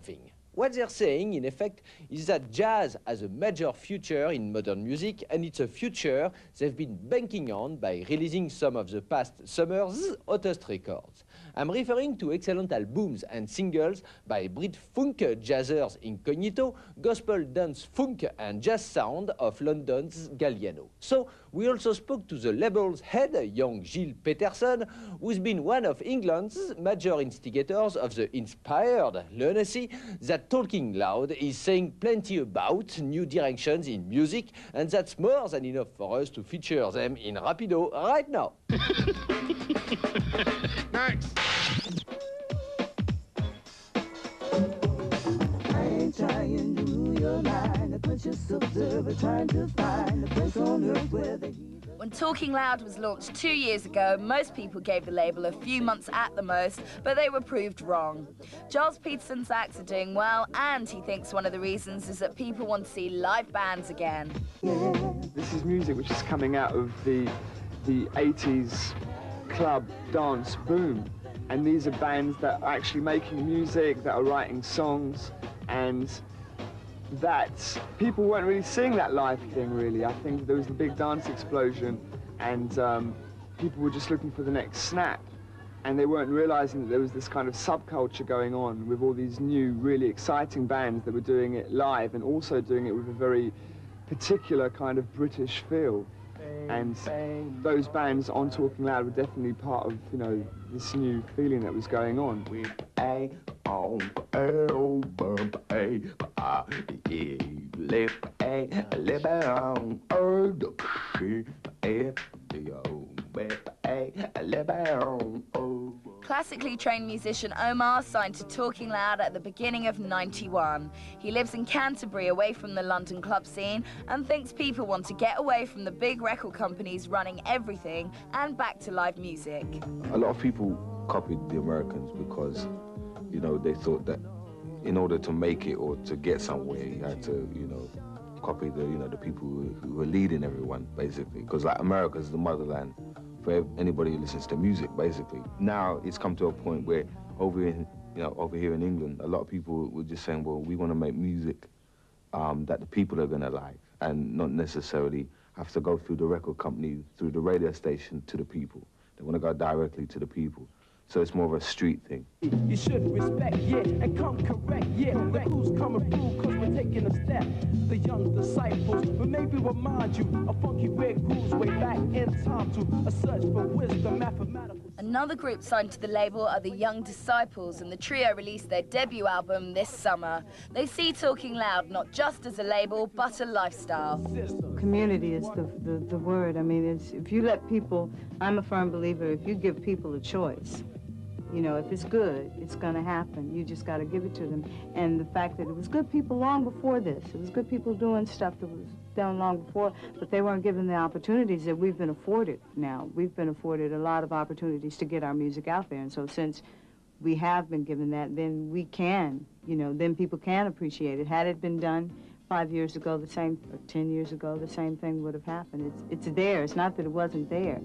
something. What they're saying, in effect, is that jazz has a major future in modern music, and it's a future they've been banking on by releasing some of the past summer's hottest records. I'm referring to excellent albums and singles by Brit funk jazzers Incognito, gospel dance funk and jazz sound of London's Galliano. So we also spoke to the label's head, young Gilles Peterson, who's been one of England's major instigators of the inspired lunacy that Talkin Loud is saying plenty about new directions in music, and that's more than enough for us to feature them in Rapido right now. Next. I ain't trying to rule your mind, a conscious observer trying to find a place on earth where the When Talkin Loud was launched 2 years ago, most people gave the label a few months at the most, but they were proved wrong. Giles Peterson's acts are doing well, and he thinks one of the reasons is that people want to see live bands again. This is music which is coming out of the 80s club dance boom, and these are bands that are actually making music, that are writing songs, and that people weren't really seeing that live thing, really. I think there was the big dance explosion, and people were just looking for the next snap, and they weren't realizing that there was this kind of subculture going on with all these new, really exciting bands that were doing it live and also doing it with a very particular kind of British feel. And those bands on Talkin Loud were definitely part of, you know, this new feeling that was going on. Classically trained musician Omar signed to Talkin Loud at the beginning of '91. He lives in Canterbury, away from the London club scene, and thinks people want to get away from the big record companies running everything and back to live music. A lot of people copied the Americans because, you know, they thought that in order to make it or to get somewhere, you had to, you know, copy the, you know, the people who were leading everyone, basically. Because, like, America's the motherland for anybody who listens to music, basically. Now it's come to a point where over here in England, a lot of people were just saying, well, we want to make music that the people are going to like, and not necessarily have to go through the record company, through the radio station to the people. They want to go directly to the people. So it's more of a street thing. You should respect, yeah, and come correct, yeah. The crew's coming through, cause we're taking a step. The young disciples will maybe remind you of funky red grooves way back in time to a search for wisdom, mathematical. Another group signed to the label are the Young Disciples, and the trio released their debut album this summer. They see Talkin Loud not just as a label, but a lifestyle. Community is the word. I mean, if you let people, I'm a firm believer, if you give people a choice, you know, if it's good, it's going to happen. You just got to give it to them. And the fact that it was good people long before this. It was good people doing stuff that was done long before, but they weren't given the opportunities that we've been afforded now. We've been afforded a lot of opportunities to get our music out there. And so since we have been given that, then we can, you know, then people can appreciate it. Had it been done 5 years ago, the same, or 10 years ago, the same thing would have happened. It's there. It's not that it wasn't there.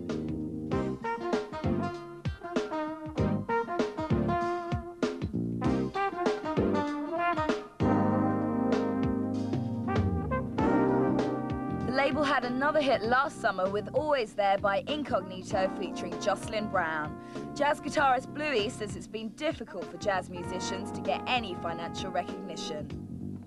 The label had another hit last summer with Always There by Incognito featuring Jocelyn Brown. Jazz guitarist Bluey says it's been difficult for jazz musicians to get any financial recognition.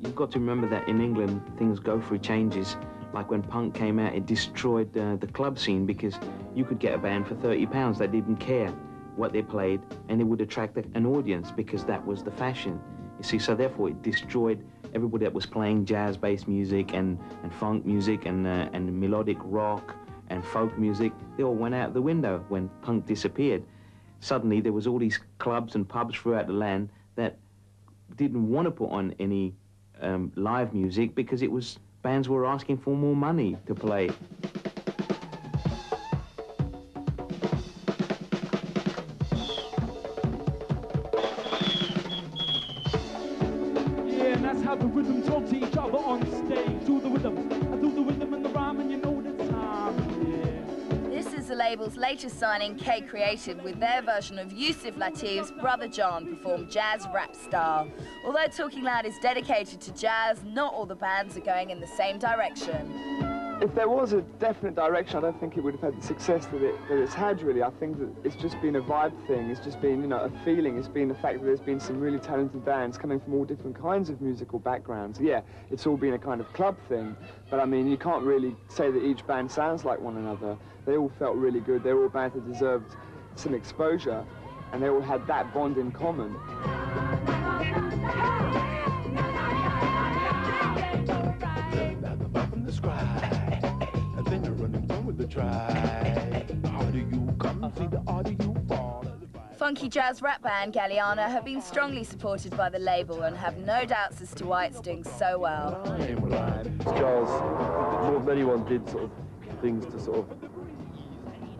You've got to remember that in England, things go through changes. Like when punk came out, it destroyed the club scene because you could get a band for £30 that didn't care what they played, and it would attract an audience because that was the fashion. You see, so therefore it destroyed everybody that was playing jazz-based music and funk music and melodic rock and folk music. They all went out the window when punk disappeared. Suddenly there was all these clubs and pubs throughout the land that didn't want to put on any live music because it was bands were asking for more money to play. Yeah, and that's how the rhythm talk to each other on stage. Do the rhythm, I do the rhythm and the rhyme, and you know the time. Yeah. This is a label's latest signing, K Created, with their version of Yusuf Lateef's Brother John, performed jazz rap style. Although Talking Loud is dedicated to jazz, not all the bands are going in the same direction. If there was a definite direction, I don't think it would have had the success that it's had, really. I think that it's just been a vibe thing. It's just been, you know, a feeling. It's been the fact that there's been some really talented bands coming from all different kinds of musical backgrounds. Yeah, it's all been a kind of club thing, but I mean, you can't really say that each band sounds like one another. They all felt really good. They were all bands that deserved some exposure, and they all had that bond in common. Funky jazz rap band Galliana have been strongly supported by the label and have no doubts as to why it's doing so well. Charles, more than anyone, did sort of things to sort of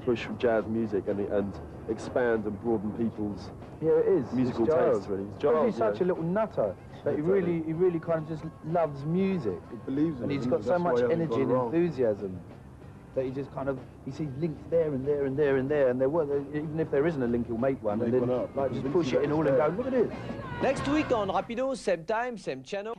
push jazz music and expand and broaden people's musical tastes, really. He's such a little nutter that he really kind of just loves music. He believes in it. And he's got so much energy and enthusiasm that he just kind of, he sees links there and there and there and there, and even if there isn't a link, he'll make one, and then like just push it in all and go, look at this. Next week on Rapido, same time, same channel.